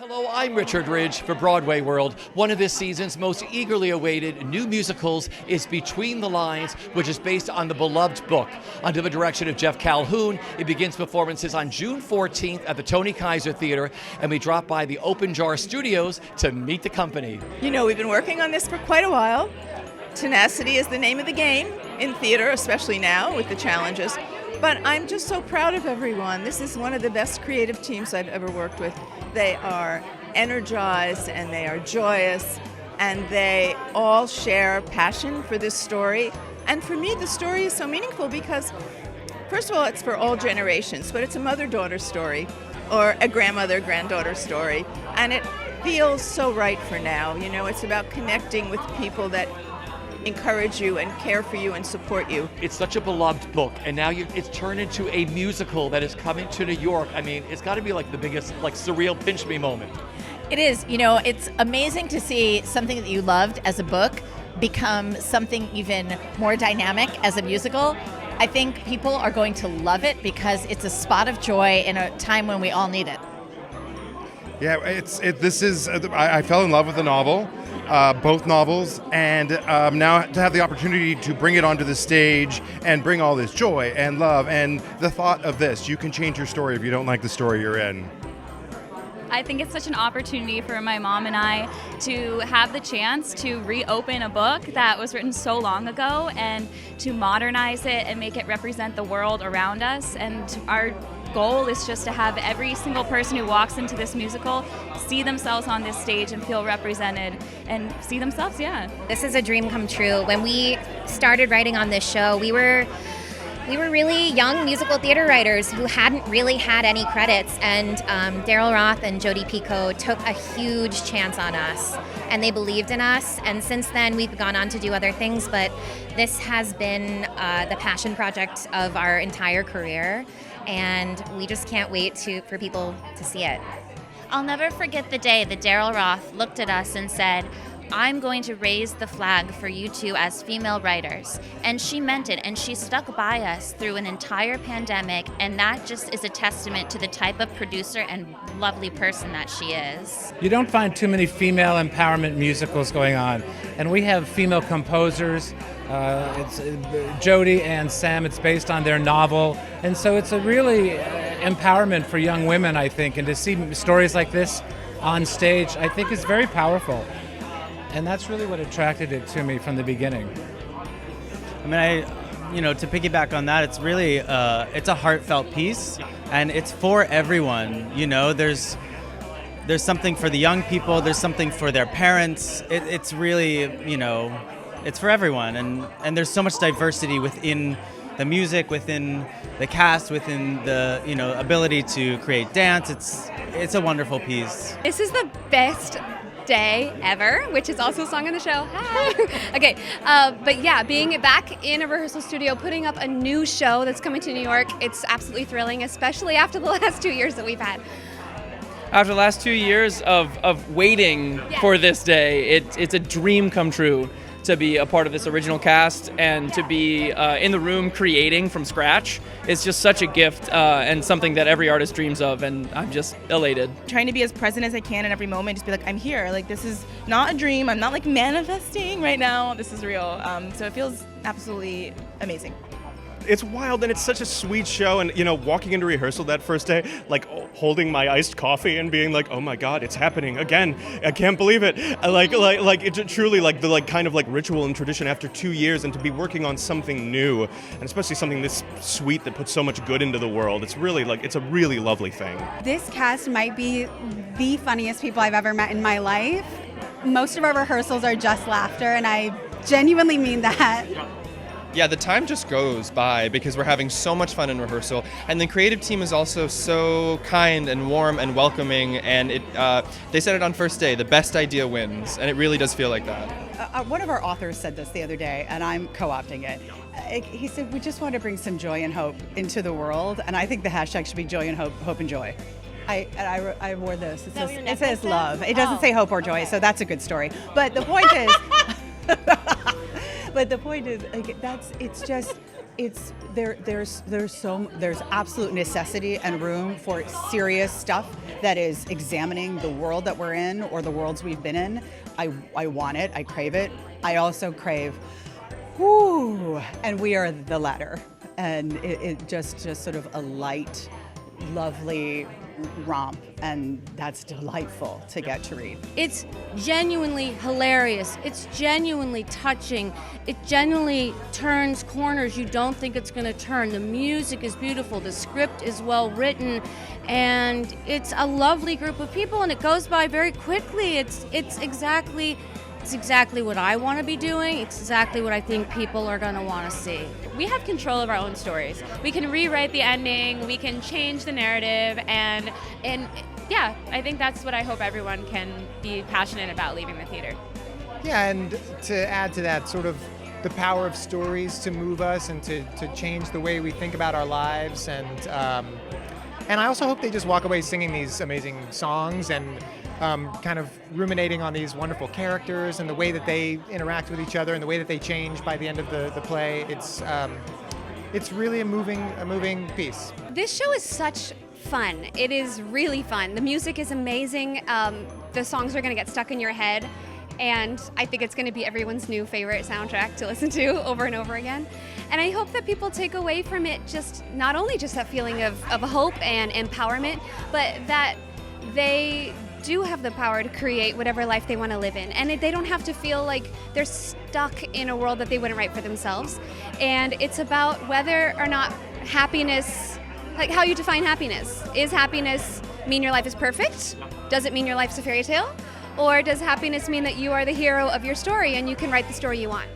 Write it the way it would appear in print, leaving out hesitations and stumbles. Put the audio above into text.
Hello, I'm Richard Ridge for BroadwayWorld. One of this season's most eagerly awaited new musicals is Betwen the Lines, which is based on the beloved book. Under the direction of Jeff Calhoun, it begins performances on June 14th at the Tony Kiser Theater, and we drop by the Open Jar Studios to meet the company. You know, we've been working on this for quite a while. Tenacity is the name of the game in theater, especially now with the challenges. But I'm just so proud of everyone. This is one of the best creative teams I've ever worked with. They are energized and they are joyous and they all share passion for this story. And for me, the story is so meaningful because, first of all, it's for all generations, but it's a mother-daughter story or a grandmother-granddaughter story. And it feels so right for now. You know, it's about connecting with people that encourage you and care for you and support you. It's such a beloved book, and now it's turned into a musical that is coming to New York. I mean, it's got to be like the biggest, like, surreal pinch me moment. It is. You know, it's amazing to see something that you loved as a book become something even more dynamic as a musical. I think people are going to love it because it's a spot of joy in a time when we all need it. Yeah, I fell in love with the novel, both novels, and now to have the opportunity to bring it onto the stage and bring all this joy and love and the thought of this. You can change your story if you don't like the story you're in. I think it's such an opportunity for my mom and I to have the chance to reopen a book that was written so long ago and to modernize it and make it represent the world around us. And our goal is just to have every single person who walks into this musical see themselves on this stage and feel represented and see themselves, This is a dream come true. When we started writing on this show, we were really young musical theater writers who hadn't really had any credits, and Daryl Roth and Jodi Picoult took a huge chance on us, and they believed in us, and since then we've gone on to do other things, but this has been the passion project of our entire career, and we just can't wait for people to see it. I'll never forget the day that Daryl Roth looked at us and said, "I'm going to raise the flag for you two as female writers." And she meant it, and she stuck by us through an entire pandemic, and that just is a testament to the type of producer and lovely person that she is. You don't find too many female empowerment musicals going on, and we have female composers. It's Jodi and Sam. It's based on their novel, and so it's a really empowerment for young women, I think, and to see stories like this on stage, I think is very powerful. And that's really what attracted it to me from the beginning. I mean, to piggyback on that, it's really, it's a heartfelt piece, and it's for everyone. You know, there's something for the young people, there's something for their parents. It's really, it's for everyone, and there's so much diversity within the music, within the cast, within the, ability to create dance. It's a wonderful piece. This is the best day ever, which is also a song in the show. Hi. Okay, but yeah, being back in a rehearsal studio, putting up a new show that's coming to New York, it's absolutely thrilling, especially after the last 2 years that we've had. After the last 2 years of waiting for this day, it's a dream come true to be a part of this original cast and to be in the room creating from scratch. It's just such a gift and something that every artist dreams of, and I'm just elated. Trying to be as present as I can in every moment, just be like, I'm here. Like, this is not a dream. I'm not like manifesting right now. This is real. So it feels absolutely amazing. It's wild, and it's such a sweet show, and walking into rehearsal that first day, like holding my iced coffee and being like, oh my god, it's happening again, I can't believe it. Like it's truly like the kind of ritual and tradition after 2 years, and to be working on something new, and especially something this sweet that puts so much good into the world. It's really it's a really lovely thing. This cast might be the funniest people I've ever met in my life. Most of our rehearsals are just laughter, and I genuinely mean that. Yeah, the time just goes by because we're having so much fun in rehearsal, and the creative team is also so kind and warm and welcoming, and they said it on first day, the best idea wins, and it really does feel like that. One of our authors said this the other day, and I'm co-opting it. He said, we just want to bring some joy and hope into the world, and I think the hashtag should be joy and hope and joy. I wore this. It says love. It doesn't say hope or joy, so that's a good story. But the point is... But the point is, it's just There's absolute necessity and room for serious stuff that is examining the world that we're in or the worlds we've been in. I want it. I crave it. I also crave, and we are the latter. And it just sort of a light, lovely romp, and that's delightful to get to read. It's genuinely hilarious. It's genuinely touching. It genuinely turns corners you don't think it's going to turn. The music is beautiful. The script is well written, and it's a lovely group of people, and it goes by very quickly. It's exactly what I want to be doing. It's exactly what I think people are going to want to see. We have control of our own stories. We can rewrite the ending, we can change the narrative, and yeah, I think that's what I hope everyone can be passionate about leaving the theater. Yeah, and to add to that, sort of the power of stories to move us and to change the way we think about our lives, and I also hope they just walk away singing these amazing songs and kind of ruminating on these wonderful characters and the way that they interact with each other and the way that they change by the end of the play. It's really a moving piece. This show is such fun. It is really fun. The music is amazing. The songs are going to get stuck in your head, and I think it's going to be everyone's new favorite soundtrack to listen to over and over again. And I hope that people take away from it not only just that feeling of hope and empowerment, but that they do have the power to create whatever life they want to live in, and they don't have to feel like they're stuck in a world that they wouldn't write for themselves. And it's about whether or not happiness, like how you define happiness. Is happiness mean your life is perfect? Does it mean your life's a fairy tale? Or does happiness mean that you are the hero of your story and you can write the story you want?